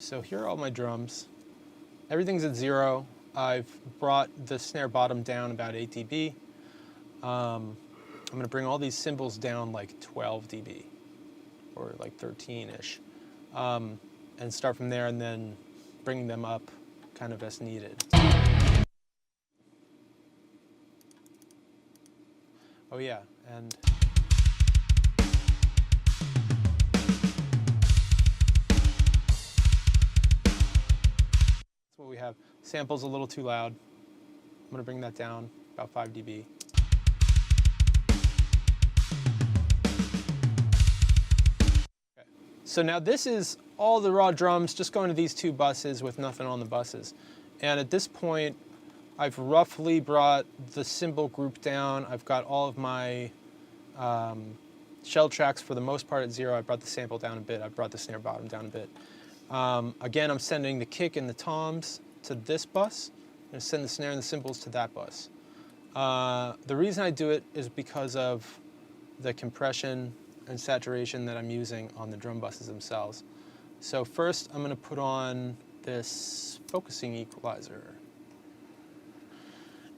So here are all my drums. Everything's at 0. I've brought the snare bottom down about 8 dB. I'm going to bring all these cymbals down like 12 dB or like 13-ish, and start from there and then bring them up kind of as needed. Oh yeah, and that's what we have. Sample's a little too loud. I'm going to bring that down about 5 dB. Okay. So now this is all the raw drums just going to these 2 buses with nothing on the buses. And at this point, I've roughly brought the cymbal group down. I've got all of my shell tracks for the most part at 0. I brought the sample down a bit. I brought the snare bottom down a bit. Again, I'm sending the kick and the toms to this bus. I'm going to send the snare and the cymbals to that bus. The reason I do it is because of the compression and saturation that I'm using on the drum buses themselves. So first, I'm going to put on this focusing equalizer.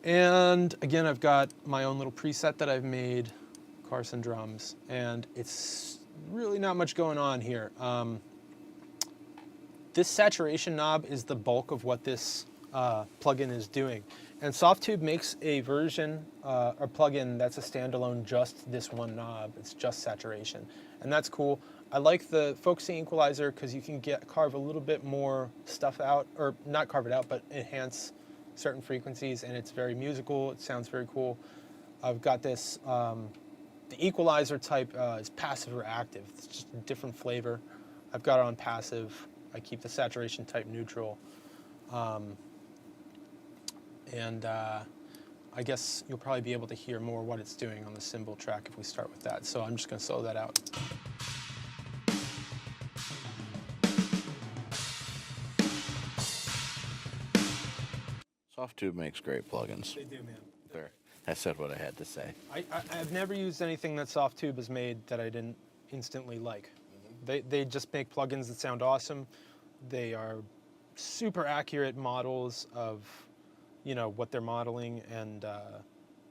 And again, I've got my own little preset that I've made, Carson drums, and it's really not much going on here. This saturation knob is the bulk of what this plugin is doing. And Softube makes a version, or plugin that's a standalone, just this one knob. It's just saturation, and that's cool. I like the focusing equalizer because you can carve a little bit more stuff out, or not carve it out, but enhance certain frequencies, and it's very musical. It sounds very cool. I've got this, the equalizer type is passive or active. It's just a different flavor. I've got it on passive. I keep the saturation type neutral. I guess you'll probably be able to hear more what it's doing on the cymbal track if we start with that. So I'm just going to solo that out. Softube makes great plugins. They do, man. There. I said what I had to say. I've never used anything that Softube has made that I didn't instantly like. They just make plugins that sound awesome. They are super accurate models of, you know, what they're modeling, and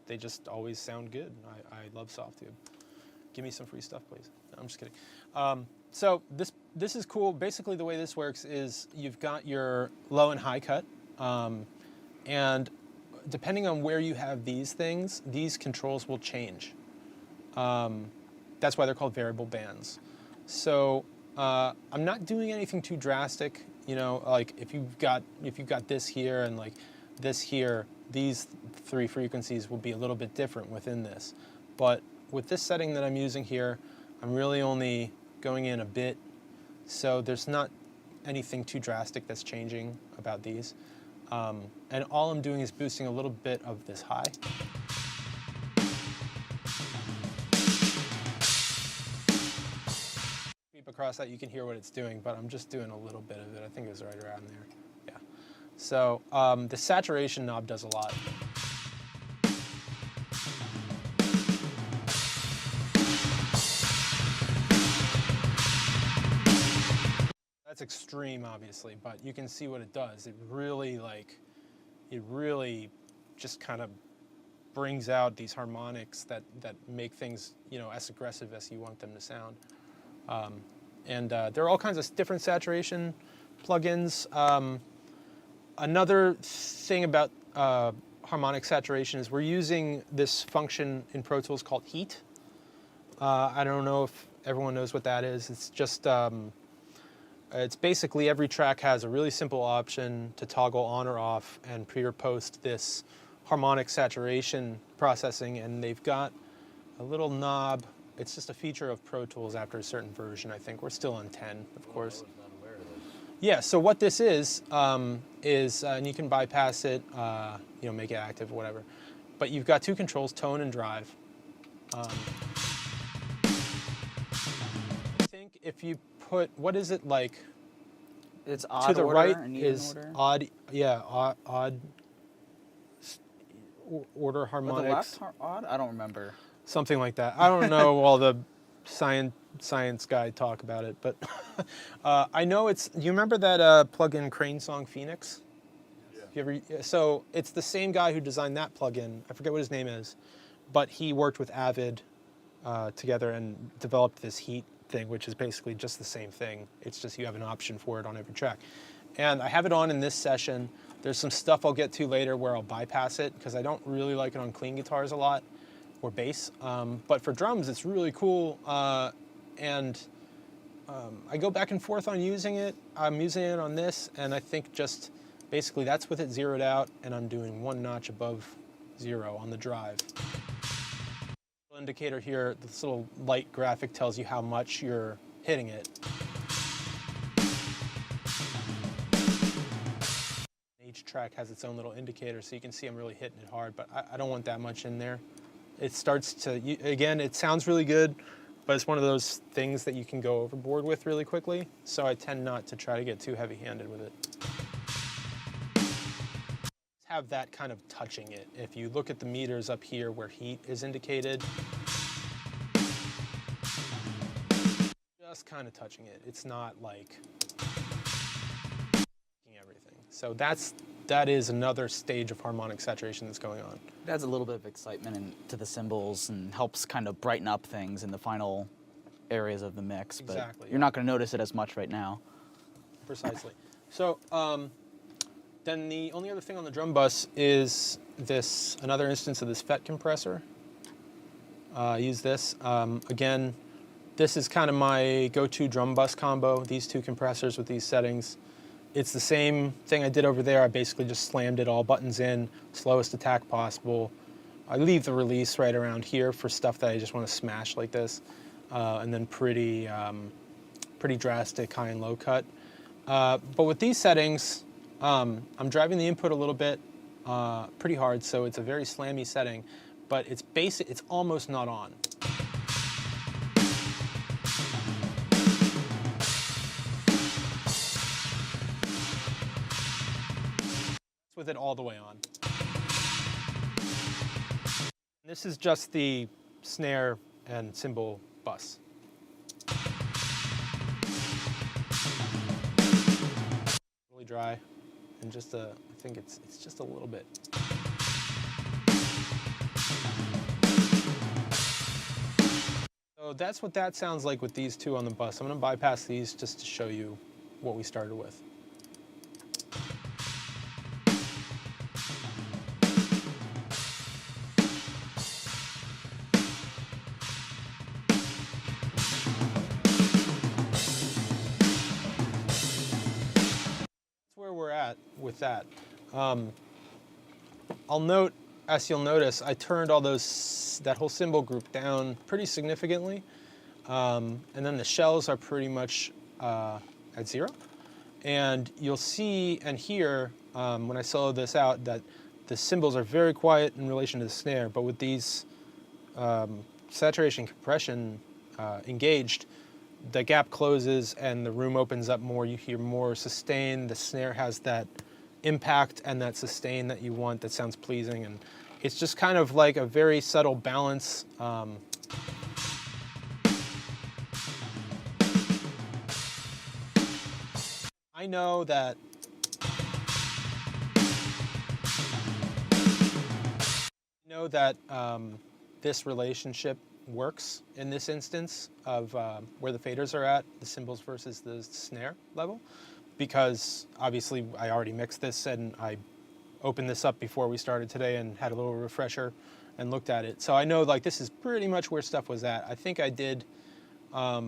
they just always sound good. I love Softube. Give me some free stuff, please. No, I'm just kidding. So this is cool. Basically, the way this works is you've got your low and high cut, and depending on where you have these things, these controls will change. That's why they're called variable bands. So I'm not doing anything too drastic. You know, like if you've got this here and like this here, these 3 frequencies will be a little bit different within this. But with this setting that I'm using here, I'm really only going in a bit. So there's not anything too drastic that's changing about these. And all I'm doing is boosting a little bit of this high. Sweep across that, you can hear what it's doing, but I'm just doing a little bit of it. I think it was right around there. Yeah. So the saturation knob does a lot. That's extreme, obviously, but you can see what it does. It really just kind of brings out these harmonics that make things, you know, as aggressive as you want them to sound. There are all kinds of different saturation plugins. Another thing about harmonic saturation is we're using this function in Pro Tools called heat. I don't know if everyone knows what that is. It's just it's basically every track has a really simple option to toggle on or off and pre or post this harmonic saturation processing, and they've got a little knob. It's just a feature of Pro Tools after a certain version, I think. We're still on 10, of course. I was not aware of this. Yeah, so what this is and you can bypass it, you know, make it active, whatever. But you've got 2 controls, tone and drive. I think if you put, what is it like? It's odd to the order right and even is order. odd, yeah, odd order But the harmonics. left odd? I don't remember. Something like that. I don't know all the science guy talk about it, but I know it's. You remember that plugin Crane Song Phoenix? So it's the same guy who designed that plugin. I forget what his name is, but he worked with Avid together and developed this heat thing, which is basically just the same thing. It's just you have an option for it on every track. And I have it on in this session. There's some stuff I'll get to later where I'll bypass it because I don't really like it on clean guitars a lot or bass. But for drums, it's really cool. And I go back and forth on using it. I'm using it on this, and I think just basically that's with it zeroed out, and I'm doing one notch above 0 on the drive. Indicator here, this little light graphic tells you how much you're hitting it. Each track has its own little indicator, so you can see I'm really hitting it hard, but I don't want that much in there. It starts to, again, it sounds really good, but it's one of those things that you can go overboard with really quickly, so I tend not to try to get too heavy-handed with it. Have that kind of touching it. If you look at the meters up here where heat is indicated, just kind of touching it. It's not like everything. So that is another stage of harmonic saturation that's going on. It adds a little bit of excitement to the cymbals and helps kind of brighten up things in the final areas of the mix. Exactly. But you're not going to notice it as much right now. Precisely. So then the only other thing on the drum bus is another instance of this FET compressor. Use this. Again, this is kind of my go-to drum bus combo, these two compressors with these settings. It's the same thing I did over there. I basically just slammed it all buttons in, slowest attack possible. I leave the release right around here for stuff that I just want to smash like this. And then pretty drastic high and low cut. But with these settings, I'm driving the input a little bit pretty hard, so it's a very slammy setting, but it's basic. It's almost not on. With it all the way on. This is just the snare and cymbal bus. Really dry, and just I think it's just a little bit. So that's what that sounds like with these two on the bus. I'm going to bypass these just to show you what we started with. With that. I'll note, as you'll notice, I turned that whole cymbal group down pretty significantly, and then the shells are pretty much at 0. And you'll see and hear when I solo this out that the cymbals are very quiet in relation to the snare, but with these saturation compression engaged, the gap closes and the room opens up more. You hear more sustain. The snare has that impact and that sustain that you want that sounds pleasing. And it's just kind of like a very subtle balance. I know that this relationship works in this instance of where the faders are at, the cymbals versus the snare level, because obviously I already mixed this and I opened this up before we started today and had a little refresher and looked at it. So I know like this is pretty much where stuff was at. I think I did, I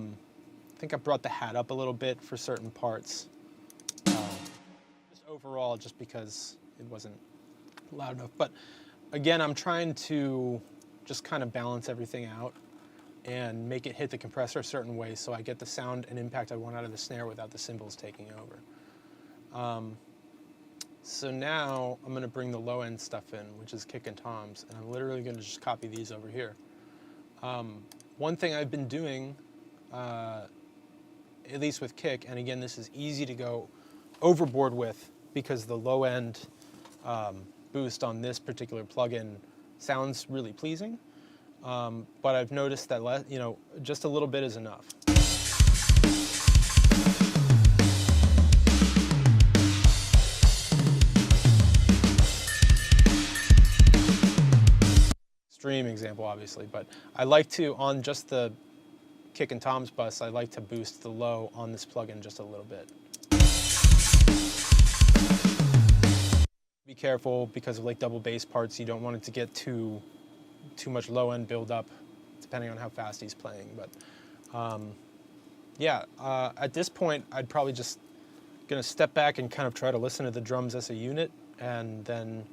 think I brought the hat up a little bit for certain parts. Just overall, just because it wasn't loud enough. But again, I'm trying to just kind of balance everything out and make it hit the compressor a certain way so I get the sound and impact I want out of the snare without the cymbals taking over. So now I'm going to bring the low end stuff in, which is kick and toms, and I'm literally going to just copy these over here. One thing I've been doing, at least with kick, and again this is easy to go overboard with because the low end boost on this particular plugin sounds really pleasing. But I've noticed that just a little bit is enough. Extreme example, obviously, but I like to, on just the kick and toms bus, I like to boost the low on this plugin just a little bit. Be careful because of like double bass parts. You don't want it to get too much low end build up, depending on how fast he's playing. But at this point, I'd probably just gonna step back and kind of try to listen to the drums as a unit, and then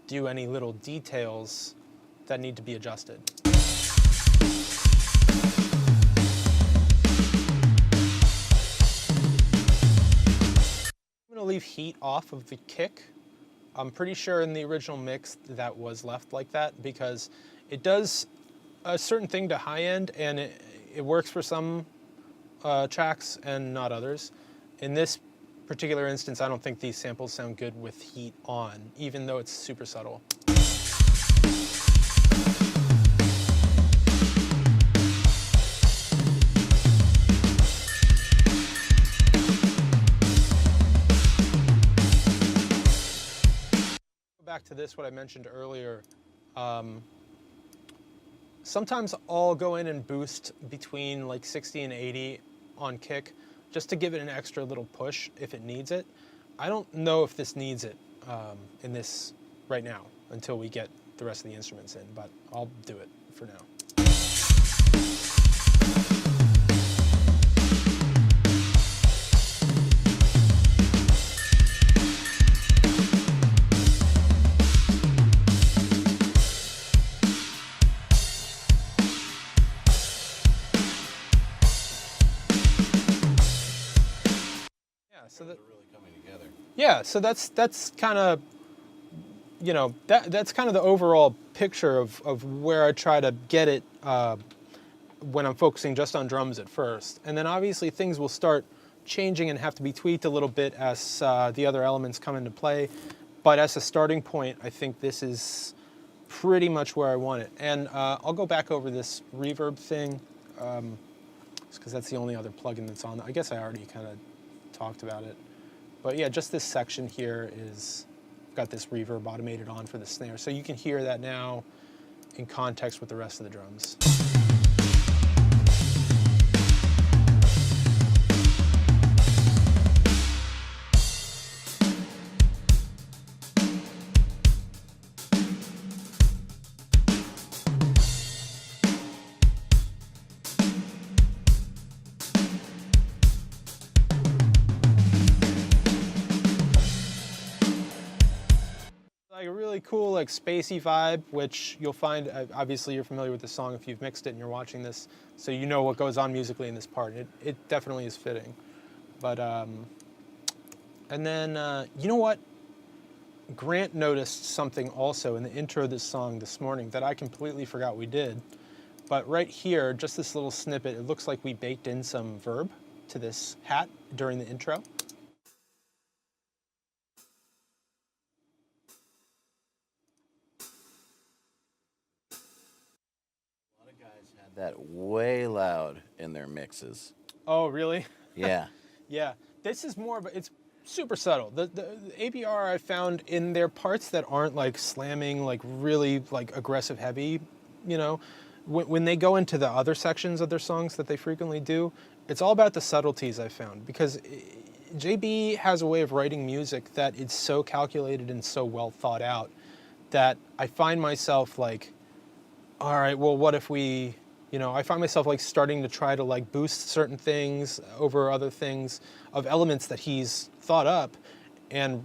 do any little details that need to be adjusted. I'm gonna leave heat off of the kick. I'm pretty sure in the original mix that was left like that because it does a certain thing to high end, and it works for some tracks and not others. In this particular instance, I don't think these samples sound good with heat on, even though it's super subtle. Back to this, what I mentioned earlier, sometimes I'll go in and boost between like 60 and 80 on kick just to give it an extra little push if it needs it. I don't know if this needs it in this right now until we get the rest of the instruments in, but I'll do it for now. So that, really coming together. yeah, so that's kind of, that's kind of the overall picture of where I try to get it when I'm focusing just on drums at first. And then obviously things will start changing and have to be tweaked a little bit as the other elements come into play. But as a starting point, I think this is pretty much where I want it. And I'll go back over this reverb thing, because that's the only other plugin that's on. I guess I already kind of talked about it. But yeah, just this section here is got this reverb automated on for the snare. So you can hear that now in context with the rest of the drums. Like a really cool, like spacey vibe, which you'll find. Obviously, you're familiar with the song if you've mixed it and you're watching this, so you know what goes on musically in this part. It definitely is fitting. But and then you know what? Grant noticed something also in the intro of this song this morning that I completely forgot we did. But right here, just this little snippet, it looks like we baked in some verb to this hat during the intro. That way loud in their mixes. Oh, really? Yeah. Yeah. This is more of a, it's super subtle. The ABR I found in their parts that aren't like slamming, like really like aggressive heavy, when they go into the other sections of their songs that they frequently do, it's all about the subtleties I found, because JB has a way of writing music that is so calculated and so well thought out that I find myself like, all right, well, what if we, I find myself like starting to try to like boost certain things over other things of elements that he's thought up. And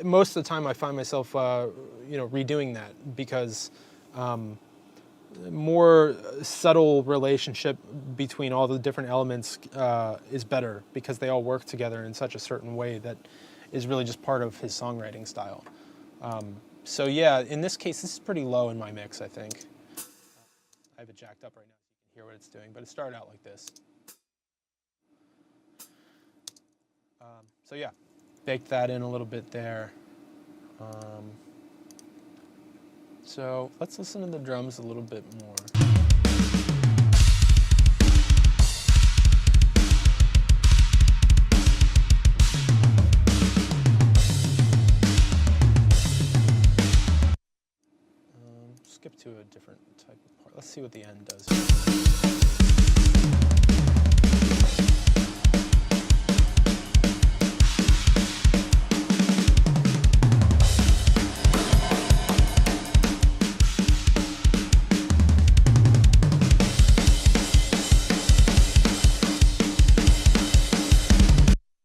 most of the time I find myself, redoing that because more subtle relationship between all the different elements is better because they all work together in such a certain way that is really just part of his songwriting style. So yeah, in this case, this is pretty low in my mix, I think. I have it jacked up right now so you can hear what it's doing, but it started out like this. So yeah, baked that in a little bit there. So let's listen to the drums a little bit more. Skip to a different type of part. Let's see what the end does.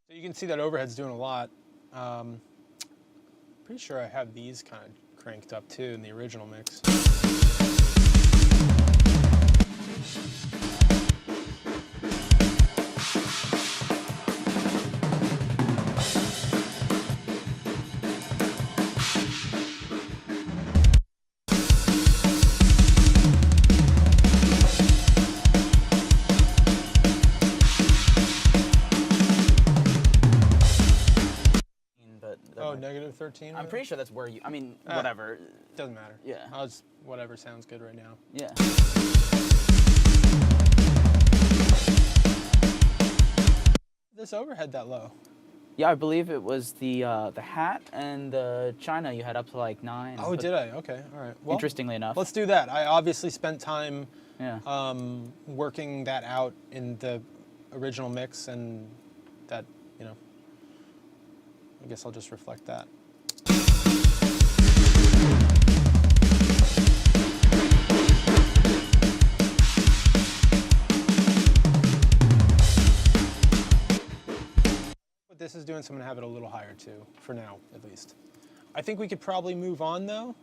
So you can see that overhead's doing a lot. Pretty sure I have these kind of cranked up too in the original mix. Oh, negative 13? I'm pretty sure that's where you, I mean, whatever. Doesn't matter. Yeah. I'll just, whatever sounds good right now. Yeah. This overhead that low? Yeah, I believe it was the hat and the China you had up to like 9. Oh, did I? Okay, all right. Well, interestingly enough. let's do that. I obviously spent time Yeah. working that out in the original mix, and that, you know, I guess I'll just reflect that. This is doing, so I'm gonna have it a little higher too, for now, at least. I think we could probably move on though.